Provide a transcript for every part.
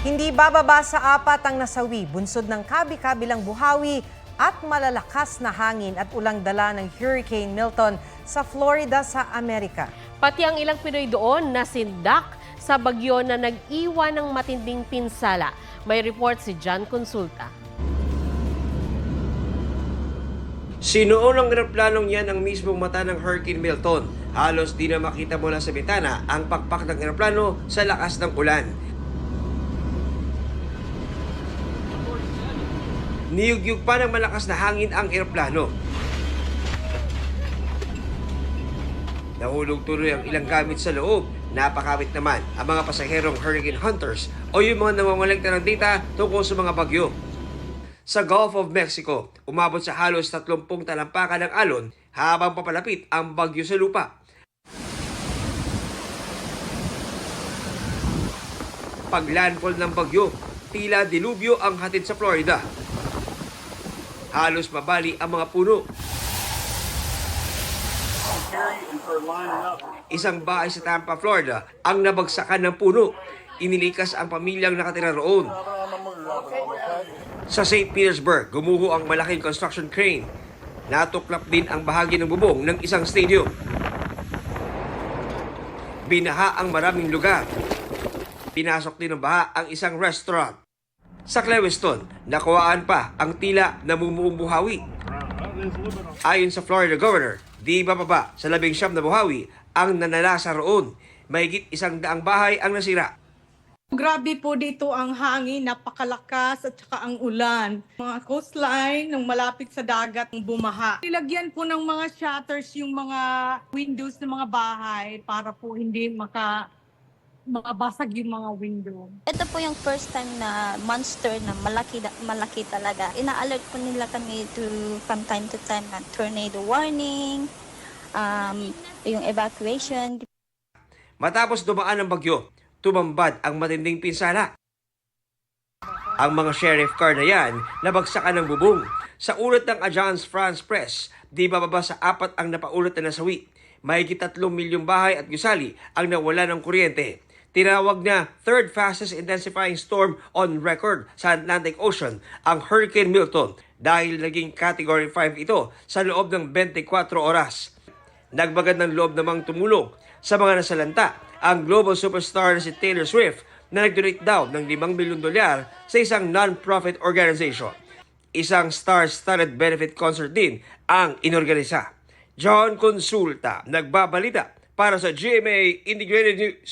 Hindi bababa sa 4 ang nasawi, bunsod ng kabi-kabilang buhawi at malalakas na hangin at ulang dala ng Hurricane Milton sa Florida sa Amerika. Pati ang ilang Pinoy doon nasindak sa bagyo na nag-iwan ng matinding pinsala. May report si John Consulta. Sinuon ng eroplanong yan ang mismong mata ng Hurricane Milton. Halos di na makita mula sa bitana ang pakpak ng eroplano sa lakas ng ulan. Niyugyug pa ng malakas na hangin ang eroplano. Nahulog tuloy ang ilang gamit sa loob. Napakamit naman ang mga pasaherong hurricane hunters o yung mga namamaligta ng data tungkol sa mga bagyo. Sa Gulf of Mexico, umabot sa halos 30 talampakan ng alon habang papalapit ang bagyo sa lupa. Paglandfall ng bagyo, tila dilubyo ang hatid sa Florida. Halos mabali ang mga puno. Isang bahay sa Tampa, Florida ang nabagsakan ng puno. Inilikas ang pamilyang nakatira roon. Sa St. Petersburg, gumuho ang malaking construction crane. Natuklap din ang bahagi ng bubong ng isang stadium. Binaha ang maraming lugar. Pinasok din ng baha ang isang restaurant. Sa Clewiston, nakuhaan pa ang tila namumuong buhawi. Ayon sa Florida Governor, di bababa sa 19 na buhawi ang nanalasa roon. Mahigit 100 bahay ang nasira. Grabe po dito ang hangin, napakalakas at saka ang ulan. Mga coastline ng malapit sa dagat ng bumaha. Nilagyan po ng mga shutters yung mga windows ng mga bahay para po hindi makabasag yung mga window. Ito po yung first time na monster na malaki talaga. Ina-alert po nila kami from time to time na tornado warning, yung evacuation. Matapos dumaan ang bagyo, tumambad ang matinding pinsala. Ang mga sheriff car na yan nabagsakan ng bubong. Sa ulat ng Agence France Presse, di bababa sa 4 ang napaulat na nasawi. Mahigit 3 milyong bahay at gusali ang nawala ng kuryente. Tinawag na third fastest intensifying storm on record sa Atlantic Ocean ang Hurricane Milton dahil naging Category 5 ito sa loob ng 24 oras. Nagbagad ng loob namang tumulong sa mga nasalanta ang global superstar na si Taylor Swift na nag-donate daw ng $5 milyon sa isang non-profit organization. Isang star-studded benefit concert din ang inorganisa. John Consulta, nagbabalita para sa GMA Integrated News.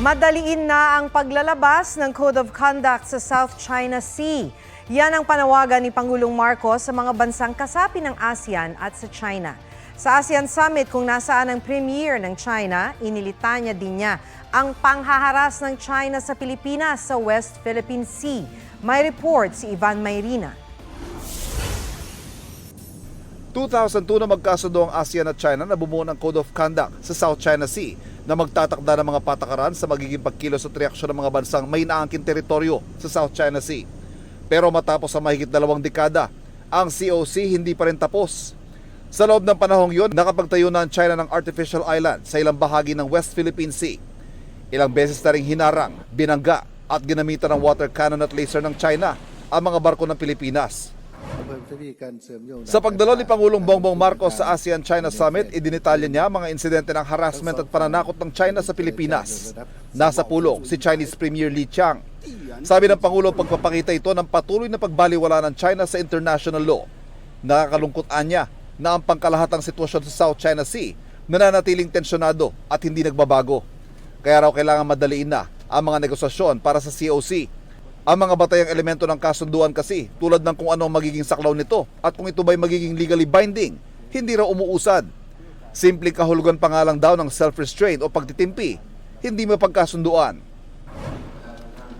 Madaliin na ang paglalabas ng Code of Conduct sa South China Sea. Yan ang panawagan ni Pangulong Marcos sa mga bansang kasapi ng ASEAN at sa China. Sa ASEAN Summit kung nasaan ang premier ng China, inilitanya din niya ang panghaharas ng China sa Pilipinas sa West Philippine Sea. May report si Ivan Mayrina. 2002 na magkasundo ang ASEAN at China na bumuo ng Code of Conduct sa South China Sea na magtatakda ng mga patakaran sa magiging pagkilos at reaksyon ng mga bansang may naangkin teritoryo sa South China Sea. Pero matapos ang mahigit 2 dekada, ang COC hindi pa rin tapos. Sa loob ng panahong yun, nakapagtayo na ang China ng artificial island sa ilang bahagi ng West Philippine Sea. Ilang beses na ring hinarang, binangga at ginamitan ng water cannon at laser ng China ang mga barko ng Pilipinas. Sa pagdalo ni Pangulong Bongbong Marcos sa ASEAN-China Summit, idinitalya niya mga insidente ng harassment at pananakot ng China sa Pilipinas. Nasa pulong si Chinese Premier Li Qiang. Sabi ng Pangulo, pagpapakita ito ng patuloy na pagbaliwala ng China sa international law. Nakakalungkot niya na ang pangkalahatang sitwasyon sa South China Sea nananatiling tensyonado at hindi nagbabago. Kaya raw kailangan madaliin na ang mga negosasyon para sa COC. Ang mga batayang elemento ng kasunduan kasi, tulad ng kung ano ang magiging saklaw nito at kung ito ba'y magiging legally binding, hindi raw umuusad. Simpleng kahulugan pa nga lang daw ng self-restraint o pagtitimpi, hindi mapagkasunduan.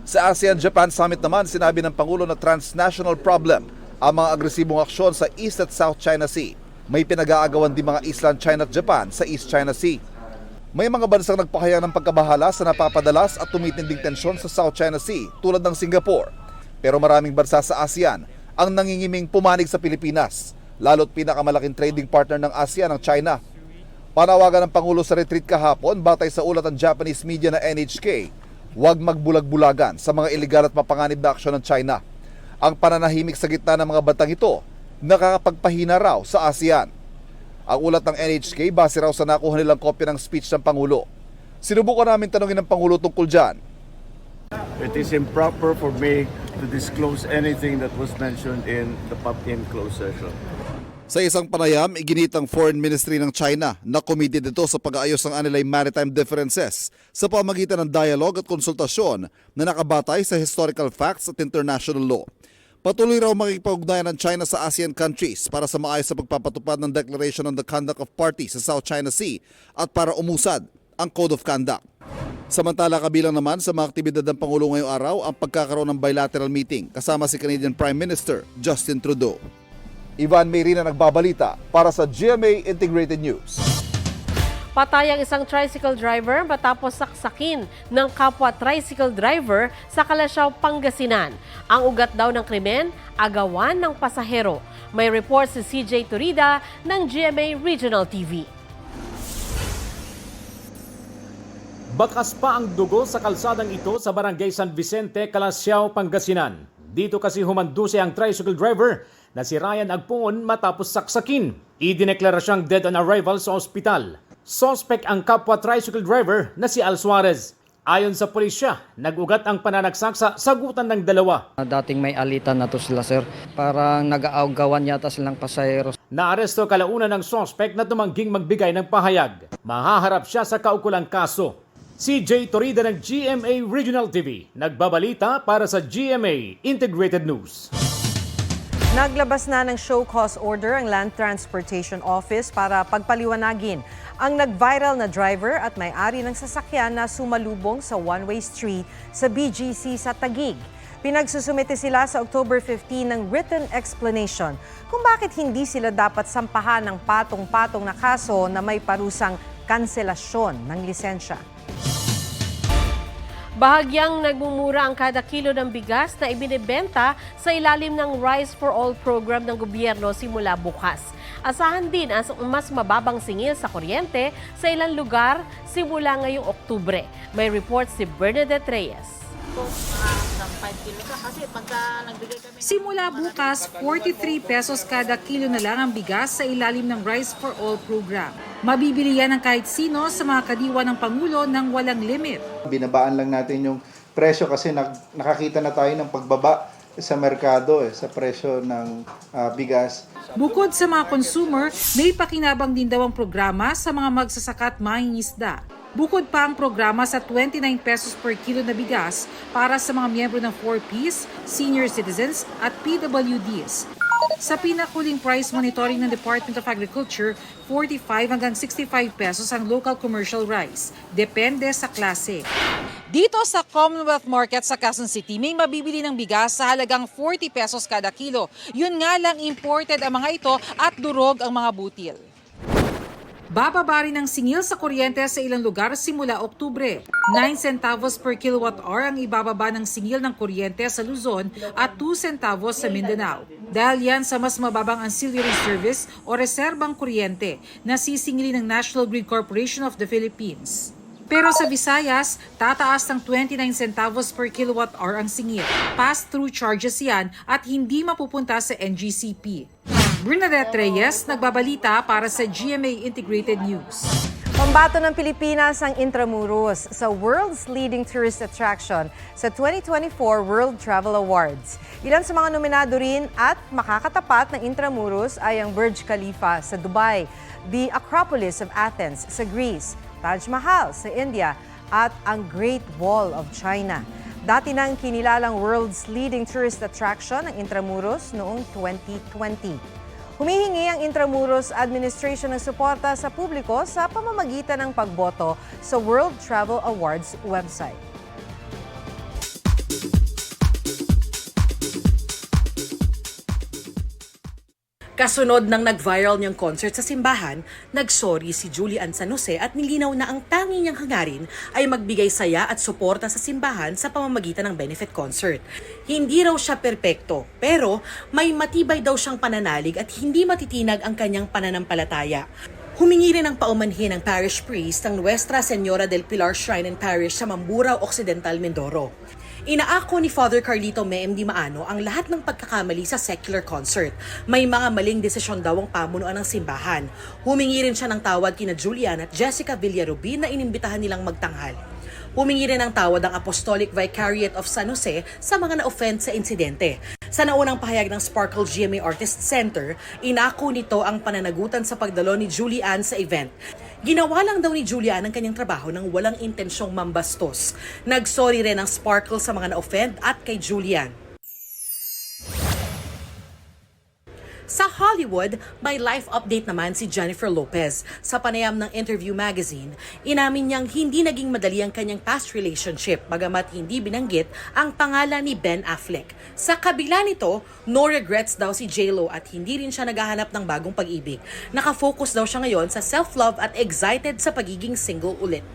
Sa ASEAN-Japan Summit naman, sinabi ng Pangulo na transnational problem ang mga agresibong aksyon sa East at South China Sea. May pinag-aagawan din mga island China at Japan sa East China Sea. May mga bansang nagpahayag ng pagkabahala sa napapadalas at tumitinding tensyon sa South China Sea tulad ng Singapore. Pero maraming bansa sa ASEAN ang nangingiming pumanig sa Pilipinas, lalo't pinakamalaking trading partner ng ASEAN ang China. Panawagan ng Pangulo sa retreat kahapon batay sa ulat ng Japanese media na NHK, Huwag magbulag-bulagan sa mga iligal at mapanganib na aksyon ng China. Ang pananahimik sa gitna ng mga bantang ito, nakakapagpahina raw sa ASEAN. Ang ulat ng NHK base raw sa nakuha nilang kopya ng speech ng Pangulo. Sinubukan namin tanungin ng Pangulo tungkol dyan. It is improper for me to disclose anything that was mentioned in the closed session. Sa isang panayam, iginitang Foreign Ministry ng China na committed ito sa pag-aayos ng anilay maritime differences sa pamagitan ng dialogue at konsultasyon na nakabatay sa historical facts at international law. Patuloy raw makikipag-ugnayan ng China sa ASEAN countries para sa maayos sa pagpapatupad ng Declaration on the Conduct of Parties sa South China Sea at para umusad ang Code of Conduct. Samantala, kabilang naman sa mga aktibidad ng Pangulo ngayong araw ang pagkakaroon ng bilateral meeting kasama si Canadian Prime Minister Justin Trudeau. Ivan Mayrina nagbabalita para sa GMA Integrated News. Patay ang isang tricycle driver matapos saksakin ng kapwa tricycle driver sa Calasiao, Pangasinan. Ang ugat daw ng krimen, agawan ng pasahero. May report si CJ Turida ng GMA Regional TV. Bakas pa ang dugo sa kalsadang ito sa Barangay San Vicente, Calasiao, Pangasinan. Dito kasi humanduse ang tricycle driver na si Ryan Agpoon matapos saksakin. Idineklara siyang dead on arrival sa ospital. Suspect ang kapwa tricycle driver na si Al Suarez. Ayon sa pulisya, nag-ugat ang pananagsak sa sagutan ng dalawa. Dating may alitan na to sila, sir. Parang nag-aawgawan yata silang pasahero. Naaresto kalaunan ng suspect na tumangging magbigay ng pahayag. Mahaharap siya sa kaukulang kaso. CJ Torida ng GMA Regional TV, nagbabalita para sa GMA Integrated News. Naglabas na ng show cause order ang Land Transportation Office para pagpaliwanagin ang nag-viral na driver at may-ari ng sasakyan na sumalubong sa one-way street sa BGC sa Taguig. Pinagsusumite sila sa October 15 ng written explanation kung bakit hindi sila dapat sampahan ng patong-patong na kaso na may parusang kanselasyon ng lisensya. Bahagyang nagmumura ang kada kilo ng bigas na ibinebenta sa ilalim ng Rice for All program ng gobyerno simula bukas. Asahan din ang mas mababang singil sa kuryente sa ilang lugar simula ngayong Oktubre. May report si Bernadette Reyes. Simula bukas, 43 pesos kada kilo na lang ang bigas sa ilalim ng Rice for All program. Mabibili yan ng kahit sino sa mga kadiwa ng Pangulo ng walang limit. Binabaan lang natin yung presyo kasi nakakita na tayo ng pagbaba sa merkado, sa presyo ng bigas. Bukod sa mga consumer, may pakinabang din daw ang programa sa mga magsasaka at mangingisda. Bukod pa ang programa sa 29 pesos per kilo na bigas para sa mga miyembro ng 4Ps, senior citizens at PWDs. Sa pinakuling price monitoring ng Department of Agriculture, 45 hanggang 65 pesos ang local commercial rice. Depende sa klase. Dito sa Commonwealth Market sa Quezon City, may mabibili ng bigas sa halagang 40 pesos kada kilo. Yun nga lang imported ang mga ito at durog ang mga butil. Bababa rin ang singil sa kuryente sa ilang lugar simula Oktubre. 9 centavos per kilowatt-hour ang ibababa ng singil ng kuryente sa Luzon at 2 centavos sa Mindanao. Dahil yan sa mas mababang ancillary service o reserbang kuryente na sisingilin ng National Grid Corporation of the Philippines. Pero sa Visayas, tataas ng 29 centavos per kilowatt-hour ang singil. Pass-through charges yan at hindi mapupunta sa NGCP. Bernadette Reyes, nagbabalita para sa GMA Integrated News. Pambato ng Pilipinas ang Intramuros sa world's leading tourist attraction sa 2024 World Travel Awards. Ilan sa mga nominado rin at makakatapat ng Intramuros ay ang Burj Khalifa sa Dubai, the Acropolis of Athens sa Greece, Taj Mahal sa India at ang Great Wall of China. Dati nang kinilalang world's leading tourist attraction ang Intramuros noong 2020. Humihingi ang Intramuros Administration ng suporta sa publiko sa pamamagitan ng pagboto sa World Travel Awards website. Kasunod ng nag-viral niyang concert sa simbahan, nagsorry si Julian San Jose at nilinaw na ang tangi niyang hangarin ay magbigay saya at suporta sa simbahan sa pamamagitan ng benefit concert. Hindi raw siya perpekto, pero may matibay daw siyang pananalig at hindi matitinag ang kanyang pananampalataya. Humingi rin ng paumanhin ng parish priest ng Nuestra Señora del Pilar Shrine and Parish sa Mamburao Occidental, Mindoro. Inaako ni Father Carlito Meem Di Maano ang lahat ng pagkakamali sa secular concert. May mga maling desisyon daw ang pamunuan ng simbahan. Humingi rin siya ng tawad kina Julian at Jessica Villarubin na inimbitahan nilang magtanghal. Humingi rin ng tawad ang Apostolic Vicariate of San Jose sa mga na-offend sa insidente. Sa naunang pahayag ng Sparkle GMA Artist Center, inako nito ang pananagutan sa pagdalo ni Julian sa event. Ginawa lang daw ni Julian ang kanyang trabaho nang walang intensyong mambastos. Nagsorry rin ang Sparkle sa mga na-offend at kay Julian. Sa Hollywood, may life update naman si Jennifer Lopez. Sa panayam ng Interview Magazine, inamin niyang hindi naging madali ang kanyang past relationship bagamat hindi binanggit ang pangalan ni Ben Affleck. Sa kabila nito, no regrets daw si J-Lo at hindi rin siya naghahanap ng bagong pag-ibig. Nakafocus daw siya ngayon sa self-love at excited sa pagiging single ulit.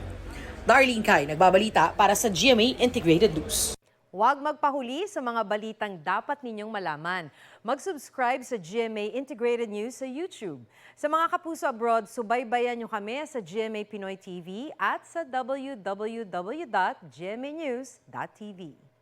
Darlene Kai, nagbabalita para sa GMA Integrated News. Huwag magpahuli sa mga balitang dapat ninyong malaman. Mag-subscribe sa GMA Integrated News sa YouTube. Sa mga kapuso abroad, subaybayan nyo kami sa GMA Pinoy TV at sa www.gmanews.tv.